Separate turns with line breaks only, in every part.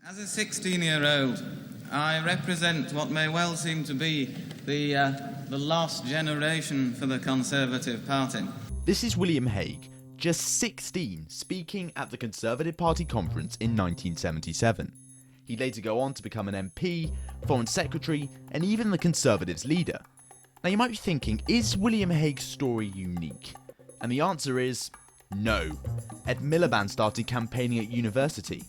As a 16-year-old, I represent what may well seem to be the lost generation for the Conservative Party.
This is William Hague, just 16, speaking at the Conservative Party conference in 1977. He'd later go on to become an MP, Foreign Secretary, and even the Conservatives' leader. Now you might be thinking, is William Hague's story unique? And the answer is no. Ed Miliband started campaigning at university.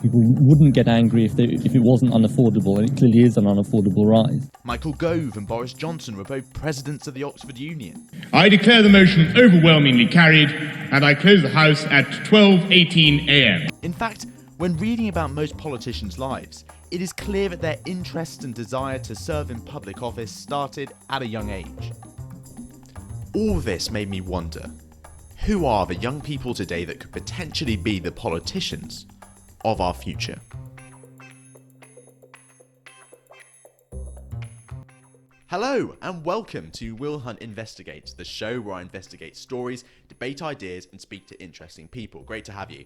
People wouldn't get angry if it wasn't unaffordable, and it clearly is an unaffordable rise.
Michael Gove and Boris Johnson were both presidents of the Oxford Union.
I declare the motion overwhelmingly carried, and I close the House at 12:18 a.m.
In fact, when reading about most politicians' lives, it is clear that their interest and desire to serve in public office started at a young age. All this made me wonder, who are the young people today that could potentially be the politicians of our future? Hello and welcome to Will Hunt Investigates, the show where I investigate stories, debate ideas and speak to interesting people. Great to have you.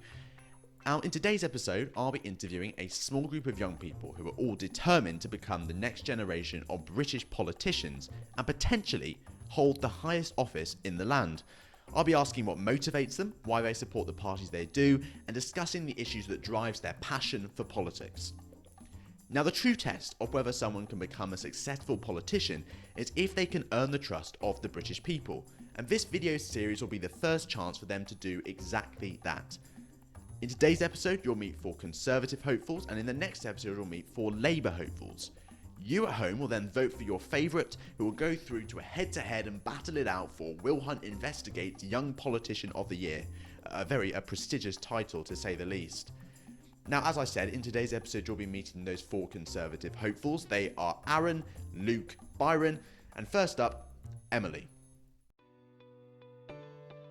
Now in today's episode, I'll be interviewing a small group of young people who are all determined to become the next generation of British politicians and potentially hold the highest office in the land. I'll be asking what motivates them, why they support the parties they do, and discussing the issues that drives their passion for politics. Now the true test of whether someone can become a successful politician is if they can earn the trust of the British people, and this video series will be the first chance for them to do exactly that. In today's episode, you'll meet 4 Conservative hopefuls, and in the next episode, you'll meet 4 Labour hopefuls. You at home will then vote for your favourite, who will go through to a head-to-head and battle it out for Will Hunt Investigates Young Politician of the Year. A very prestigious title, to say the least. Now, as I said, in today's episode, you'll be meeting those 4 Conservative hopefuls. They are Aaron, Luke, Byron, and first up, Emily.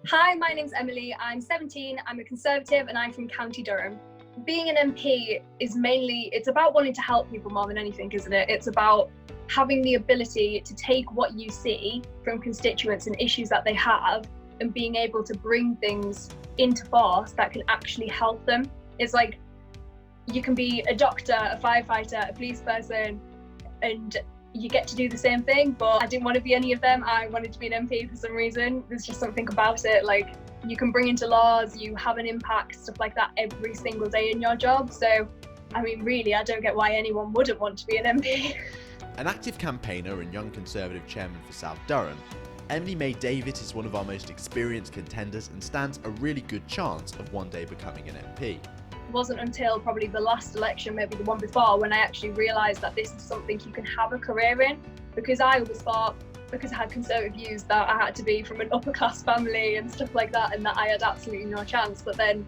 Hi, my name's Emily. I'm 17, I'm a Conservative and I'm from County Durham. Being an MP is mainly, it's about wanting to help people more than anything, isn't it? It's about having the ability to take what you see from constituents and issues that they have and being able to bring things into force that can actually help them. It's like you can be a doctor, a firefighter, a police person, and you get to do the same thing, but I didn't want to be any of them. I wanted to be an MP for some reason. There's just something about it, like you can bring into laws, you have an impact, stuff like that every single day in your job. So, I mean, really, I don't get why anyone wouldn't want to be an MP.
An active campaigner and young Conservative chairman for South Durham, Emily May Davitt is one of our most experienced contenders and stands a really good chance of one day becoming an MP.
It wasn't until probably the last election, maybe the one before, when I actually realised that this is something you can have a career in, because I always thought, because I had Conservative views, that I had to be from an upper class family and stuff like that, and that I had absolutely no chance. But then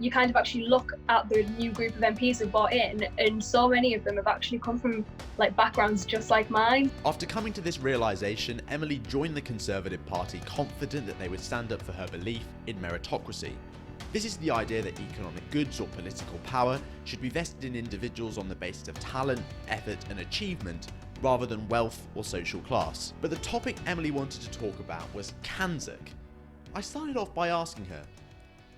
you kind of actually look at the new group of MPs who've bought in, and so many of them have actually come from like backgrounds just like mine.
After coming to this realisation, Emily joined the Conservative Party confident that they would stand up for her belief in meritocracy. This is the idea that economic goods or political power should be vested in individuals on the basis of talent, effort and achievement rather than wealth or social class. But the topic Emily wanted to talk about was Kanzuk. I started off by asking her,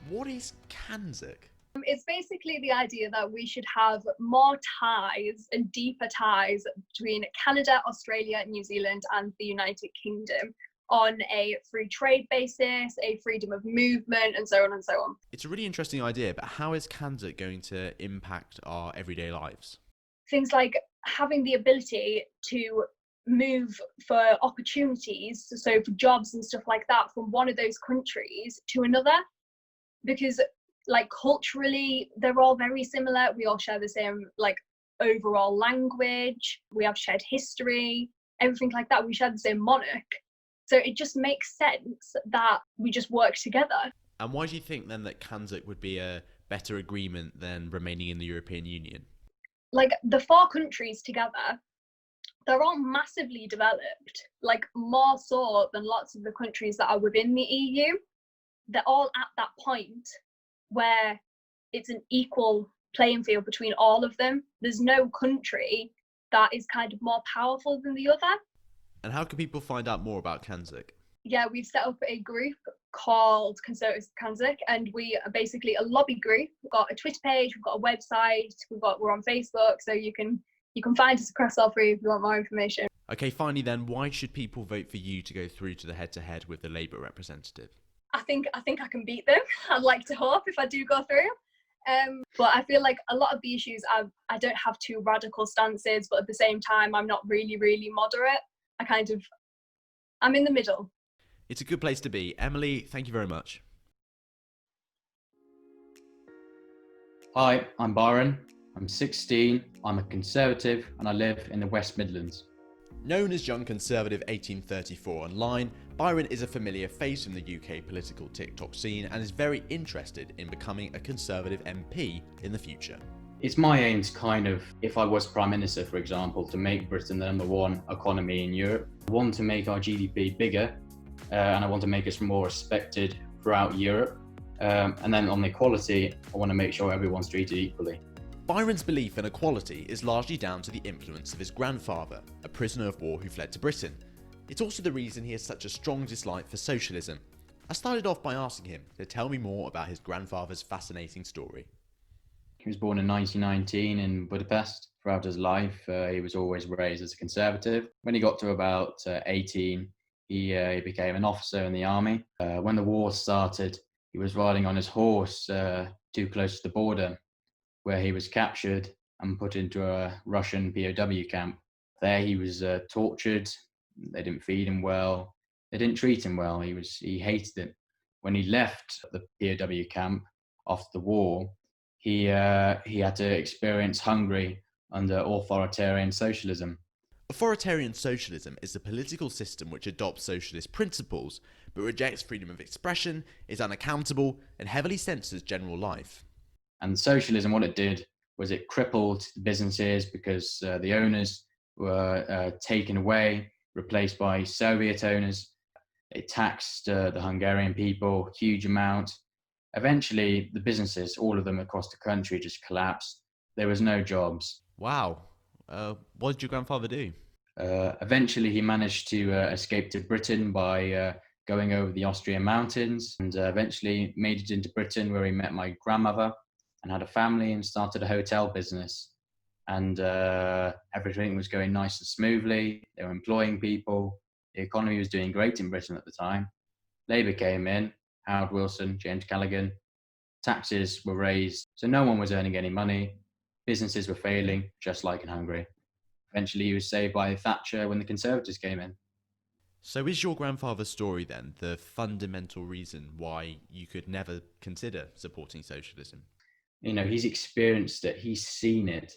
what is Kanzuk?
It's basically the idea that we should have more ties and deeper ties between Canada, Australia, New Zealand and the United Kingdom on a free trade basis, a freedom of movement and so on and so on.
It's a really interesting idea, but how is Kanzuk going to impact our everyday lives?
Things like having the ability to move for opportunities, so for jobs and stuff like that, from one of those countries to another, because like culturally they're all very similar. We all share the same like overall language, we have shared history, everything like that. We share the same monarch, so it just makes sense that we just work together.
And why do you think then that Kanzuk would be a better agreement than remaining in the European Union?
Like the 4 countries together, they're all massively developed, like more so than lots of the countries that are within the EU. They're all at that point where it's an equal playing field between all of them. There's no country that is kind of more powerful than the other.
And how can people find out more about Kanzuk?
Yeah, we've set up a group called Conservative, and we are basically a lobby group. We've got a Twitter page, we've got a website, we're on Facebook, so you can find us across all three if you want more information.
Okay, finally then, why should people vote for you to go through to the head-to-head with the Labour representative?
I think I can beat them. I'd like to hope if I do go through. But I feel like a lot of the issues, I don't have too radical stances, but at the same time, I'm not really moderate. I'm in the middle.
It's a good place to be. Emily, thank you very much.
Hi, I'm Byron. I'm 16, I'm a Conservative, and I live in the West Midlands.
Known as Young Conservative 1834 online, Byron is a familiar face from the UK political TikTok scene and is very interested in becoming a Conservative MP in the future.
It's my aim to kind of, if I was Prime Minister, for example, to make Britain the #1 economy in Europe. I want to make our GDP bigger, and I want to make us more respected throughout Europe. And then on equality, I want to make sure everyone's treated equally.
Byron's belief in equality is largely down to the influence of his grandfather, a prisoner of war who fled to Britain. It's also the reason he has such a strong dislike for socialism. I started off by asking him to tell me more about his grandfather's fascinating story.
He was born in 1919 in Budapest. Throughout his life, he was always raised as a Conservative. When he got to about 18, he became an officer in the army. When the war started, he was riding on his horse too close to the border, where he was captured and put into a Russian POW camp. There he was tortured. They didn't feed him well. They didn't treat him well. He hated it. When he left the POW camp after the war, he had to experience Hungary under authoritarian socialism.
Authoritarian socialism is a political system which adopts socialist principles, but rejects freedom of expression, is unaccountable, and heavily censors general life.
And socialism, what it did was it crippled the businesses because the owners were taken away, replaced by Soviet owners. It taxed the Hungarian people a huge amount. Eventually, the businesses, all of them across the country, just collapsed. There was no jobs.
Wow. What did your grandfather do?
Eventually, he managed to escape to Britain by going over the Austrian mountains, and eventually made it into Britain, where he met my grandmother and had a family and started a hotel business. And everything was going nice and smoothly. They were employing people. The economy was doing great in Britain at the time. Labour came in, Howard Wilson, James Callaghan. Taxes were raised, so no one was earning any money. Businesses were failing, just like in Hungary. Eventually, he was saved by Thatcher when the Conservatives came in.
So is your grandfather's story then the fundamental reason why you could never consider supporting socialism?
You know, he's experienced it, he's seen it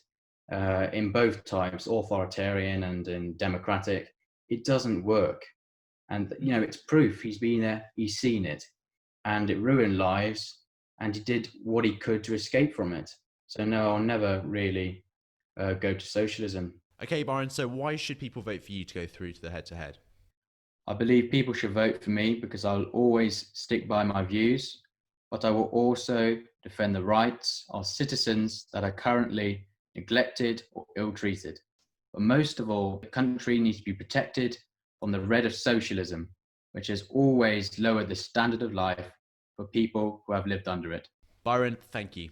in both types, authoritarian and in democratic. It doesn't work. And, you know, it's proof. He's been there, he's seen it. And it ruined lives, and he did what he could to escape from it. So no, I'll never really go to socialism.
Okay, Byron, so why should people vote for you to go through to the head-to-head?
I believe people should vote for me because I'll always stick by my views, but I will also defend the rights of citizens that are currently neglected or ill-treated. But most of all, the country needs to be protected from the red of socialism, which has always lowered the standard of life for people who have lived under it.
Byron, thank you.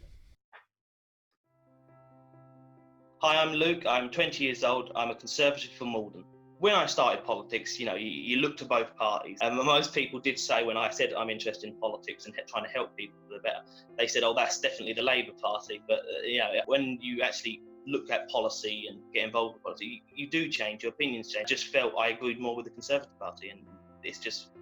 Hi, I'm Luke. I'm 20 years old. I'm a Conservative from Malden. When I started politics, you look to both parties. And most people did say, when I said I'm interested in politics and trying to help people for the better, they said, oh, that's definitely the Labour Party. But when you actually look at policy and get involved with policy, you do change, your opinions change. I just felt I agreed more with the Conservative Party, and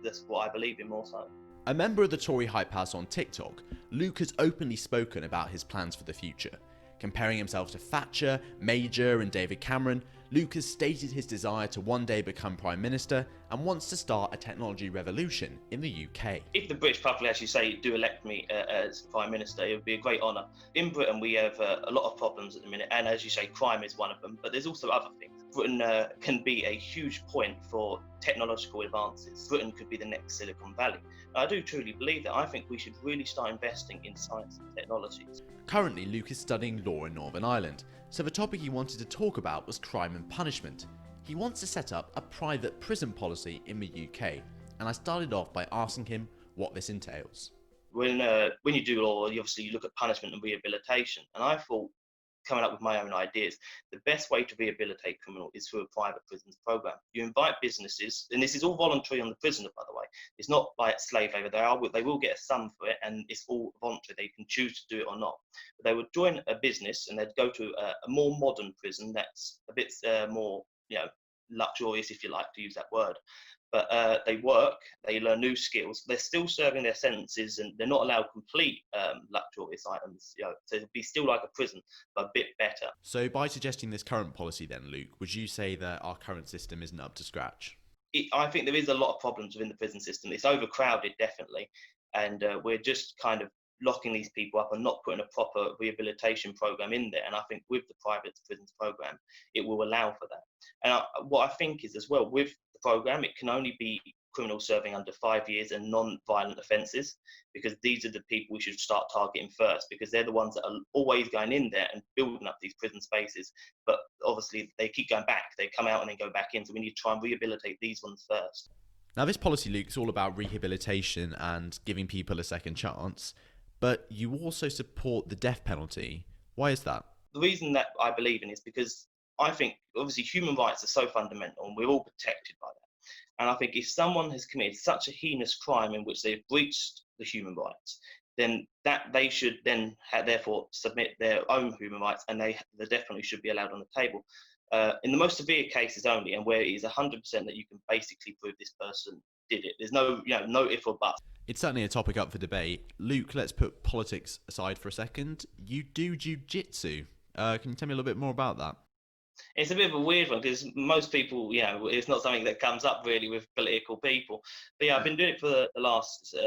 that's what I believe in more so.
A member of the Tory hype house on TikTok, Luke has openly spoken about his plans for the future. Comparing himself to Thatcher, Major and David Cameron, Luke has stated his desire to one day become Prime Minister and wants to start a technology revolution in the UK.
If the British public, as you say, do elect me as Prime Minister, it would be a great honour. In Britain, we have a lot of problems at the minute, and as you say, crime is one of them, but there's also other things. Britain can be a huge point for technological advances. Britain could be the next Silicon Valley. I do truly believe that. I think we should really start investing in science and technologies.
Currently, Luke is studying law in Northern Ireland, so the topic he wanted to talk about was crime and punishment. He wants to set up a private prison policy in the UK, and I started off by asking him what this entails.
When you do law, you obviously look at punishment and rehabilitation. And I thought, coming up with my own ideas, the best way to rehabilitate criminal is through a private prisons program. You invite businesses, and this is all voluntary on the prisoner, by the way. It's not like slave labour. They will get a sum for it, and it's all voluntary. They can choose to do it or not. But they would join a business, and they'd go to a more modern prison that's a bit more, luxurious, if you like to use that word. But they work, they learn new skills. They're still serving their sentences, and they're not allowed complete luxurious items. So it'd be still like a prison, but a bit better.
So by suggesting this current policy then, Luke, would you say that our current system isn't up to scratch?
I think there is a lot of problems within the prison system. It's overcrowded, definitely. And we're just kind of locking these people up and not putting a proper rehabilitation program in there. And I think with the private prisons program, it will allow for that. And what I think is as well, with the program, it can only be criminals serving under 5 years and non-violent offences, because these are the people we should start targeting first, because they're the ones that are always going in there and building up these prison spaces. But obviously they keep going back. They come out and then go back in. So we need to try and rehabilitate these ones first.
Now this policy, Luke, is all about rehabilitation and giving people a second chance. But you also support the death penalty. Why is that?
The reason that I believe in is because I think, obviously, human rights are so fundamental and we're all protected by that. And I think if someone has committed such a heinous crime in which they've breached the human rights, then that they should then therefore submit their own human rights, and the death penalty should be allowed on the table. In the most severe cases only, and where it is 100% that you can basically prove this person did it. There's no if or but.
It's certainly a topic up for debate. Luke, let's put politics aside for a second. You do jiu-jitsu. Can you tell me a little bit more about that?
It's a bit of a weird one because most people, it's not something that comes up really with political people. But I've been doing it for the last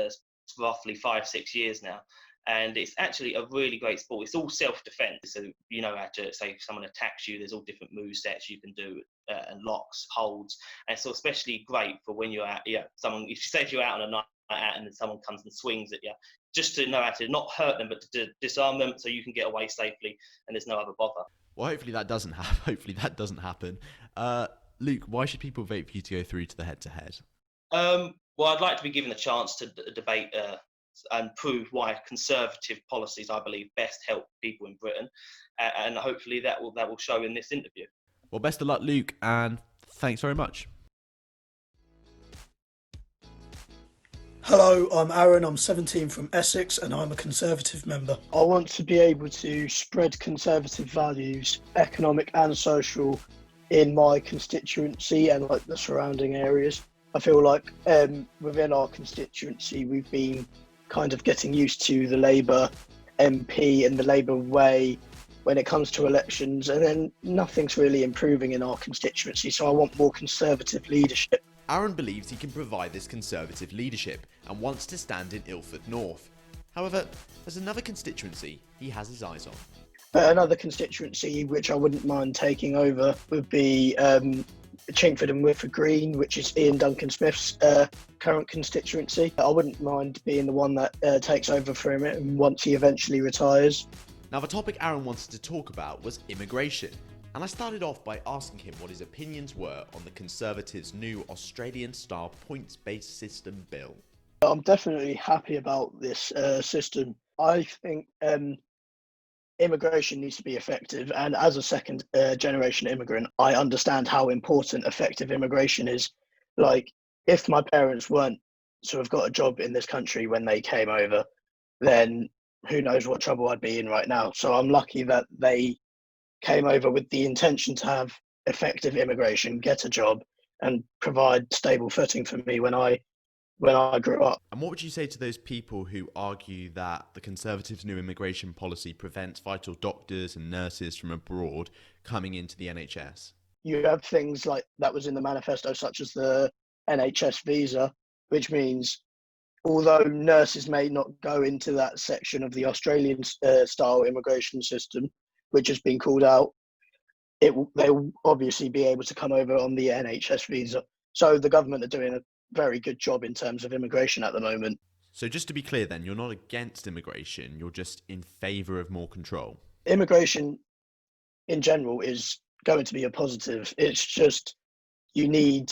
roughly 5-6 years now. And it's actually a really great sport. It's all self-defense. So you know how to, say if someone attacks you, there's all different move sets you can do, and locks, holds. And so especially great for when you're out, if you're out on a night out and then someone comes and swings at you, just to know how to not hurt them, but to disarm them so you can get away safely and there's no other bother.
Well, hopefully that doesn't happen. Luke, why should people vote for you to go through to the head-to-head?
Well, I'd like to be given a chance to debate and prove why conservative policies, I believe, best help people in Britain, and hopefully that will show in this interview.
Well, best of luck, Luke, and thanks very much.
Hello, I'm Aaron, I'm 17 from Essex and I'm a Conservative member. I want to be able to spread Conservative values, economic and social, in my constituency and like the surrounding areas. I feel like within our constituency we've been kind of getting used to the Labour MP and the Labour way when it comes to elections, and then nothing's really improving in our constituency, so I want more Conservative leadership.
Aaron believes he can provide this Conservative leadership and wants to stand in Ilford North. However, there's another constituency he has his eyes on.
Another constituency which I wouldn't mind taking over would be Chingford and Wilfy Green, which is Ian Duncan Smith's current constituency. I wouldn't mind being the one that takes over for him once he eventually retires.
Now, the topic Aaron wanted to talk about was immigration. And I started off by asking him what his opinions were on the Conservatives' new Australian-style points-based system bill.
I'm definitely happy about this system. I think immigration needs to be effective, and as a second generation immigrant, I understand how important effective immigration is. Like, if my parents weren't sort of got a job in this country when they came over, then who knows what trouble I'd be in right now. So I'm lucky that they came over with the intention to have effective immigration, get a job, and provide stable footing for me when I grew up.
And what would you say to those people who argue that the Conservatives' new immigration policy prevents vital doctors and nurses from abroad coming into the NHS?
You have things like that was in the manifesto, such as the NHS visa, which means although nurses may not go into that section of the Australian style immigration system, which has been called out, they will obviously be able to come over on the NHS visa. So the government are doing a very good job in terms of immigration at the moment.
So just to be clear then, you're not against immigration, you're just in favour of more control?
Immigration in general is going to be a positive. It's just you need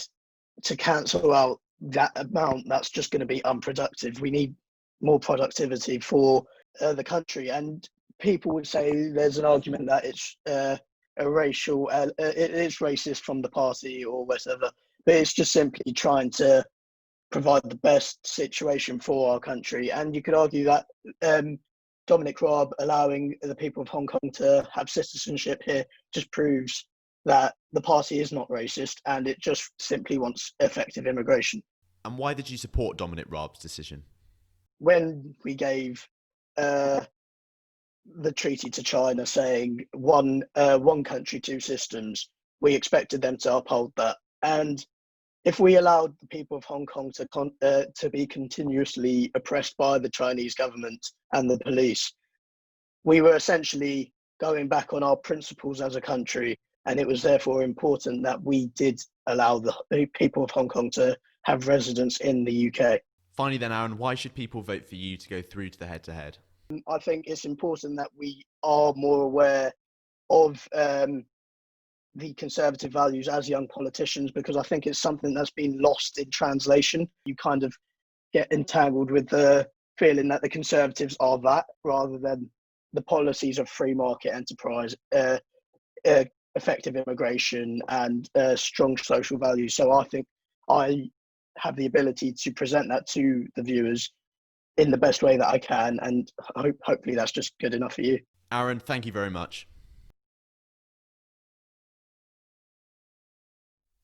to cancel out that amount, that's just going to be unproductive. We need more productivity for the country. And people would say there's an argument that it's a racial, it is racist from the party or whatever, but it's just simply trying to provide the best situation for our country. And you could argue that Dominic Raab allowing the people of Hong Kong to have citizenship here just proves that the party is not racist and it just simply wants effective immigration.
And why did you support Dominic Raab's decision?
When we gave the treaty to China saying one country, two systems, we expected them to uphold that. And if we allowed the people of Hong Kong to be continuously oppressed by the Chinese government and the police, we were essentially going back on our principles as a country. And it was therefore important that we did allow the people of Hong Kong to have residence in the UK.
Finally then, Aaron, why should people vote for you to go through to the head-to-head?
I think it's important that we are more aware of the Conservative values as young politicians, because I think it's something that's been lost in translation. You kind of get entangled with the feeling that the Conservatives are that, rather than the policies of free market enterprise, effective immigration and strong social values. So I think I have the ability to present that to the viewers in the best way that I can, and hopefully that's just good enough for you.
Aaron, thank you very much.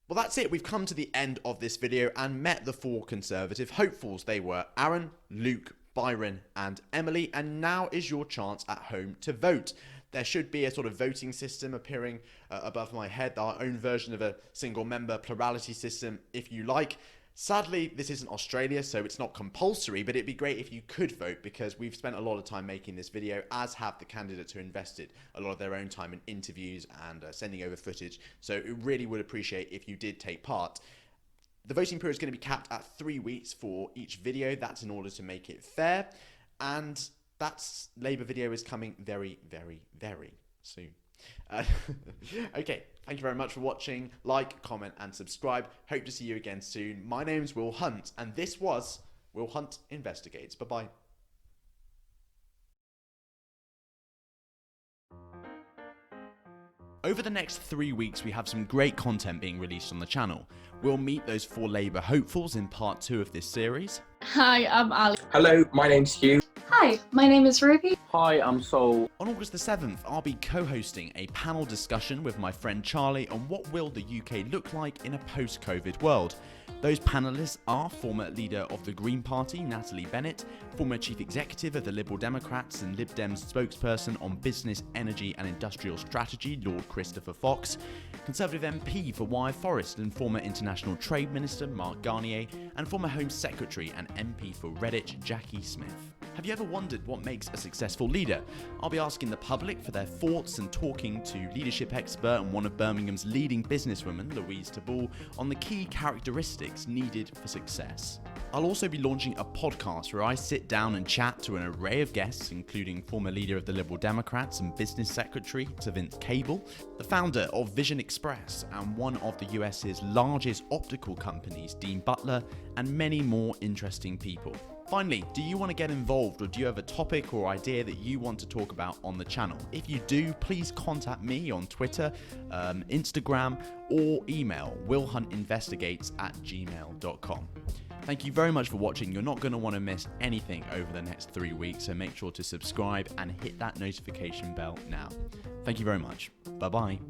Well, that's it. We've come to the end of this video and met the 4 Conservative hopefuls. They were Aaron, Luke, Byron and Emily, and now is your chance at home to vote. There should be a sort of voting system appearing above my head, our own version of a single member plurality system, if you like. Sadly, this isn't Australia, so it's not compulsory, but it'd be great if you could vote, because we've spent a lot of time making this video, as have the candidates who invested a lot of their own time in interviews and sending over footage. So it really would appreciate if you did take part. The voting period is going to be capped at 3 weeks for each video. That's in order to make it fair. And that's Labour video is coming very, very, very soon. Okay, thank you very much for watching. Like, comment and subscribe. Hope to see you again soon. My name's Will Hunt, and this was Will Hunt Investigates. Bye-bye. Over the next 3 weeks, we have some great content being released on the channel. We'll meet those 4 Labour hopefuls in part 2 of this series.
Hi, I'm Ali.
Hello, my name's Hugh.
Hi, my name is Ruby.
Hi, I'm Sol.
On August the 7th, I'll be co-hosting a panel discussion with my friend Charlie on what will the UK look like in a post-COVID world. Those panellists are former leader of the Green Party, Natalie Bennett, former chief executive of the Liberal Democrats and Lib Dems spokesperson on business, energy and industrial strategy, Lord Christopher Fox, Conservative MP for Wyre Forest and former International Trade Minister Mark Garnier, and former Home Secretary and MP for Redditch, Jackie Smith. Have you ever wondered what makes a successful leader? I'll be asking the public for their thoughts and talking to leadership expert and one of Birmingham's leading businesswomen, Louise Taball, on the key characteristics needed for success. I'll also be launching a podcast where I sit down and chat to an array of guests, including former leader of the Liberal Democrats and business secretary Sir Vince Cable, the founder of Vision Express and one of the US's largest optical companies, Dean Butler, and many more interesting people. Finally, do you want to get involved, or do you have a topic or idea that you want to talk about on the channel? If you do, please contact me on Twitter, Instagram, or email willhuntinvestigates@gmail.com. Thank you very much for watching. You're not going to want to miss anything over the next 3 weeks, so make sure to subscribe and hit that notification bell now. Thank you very much. Bye-bye.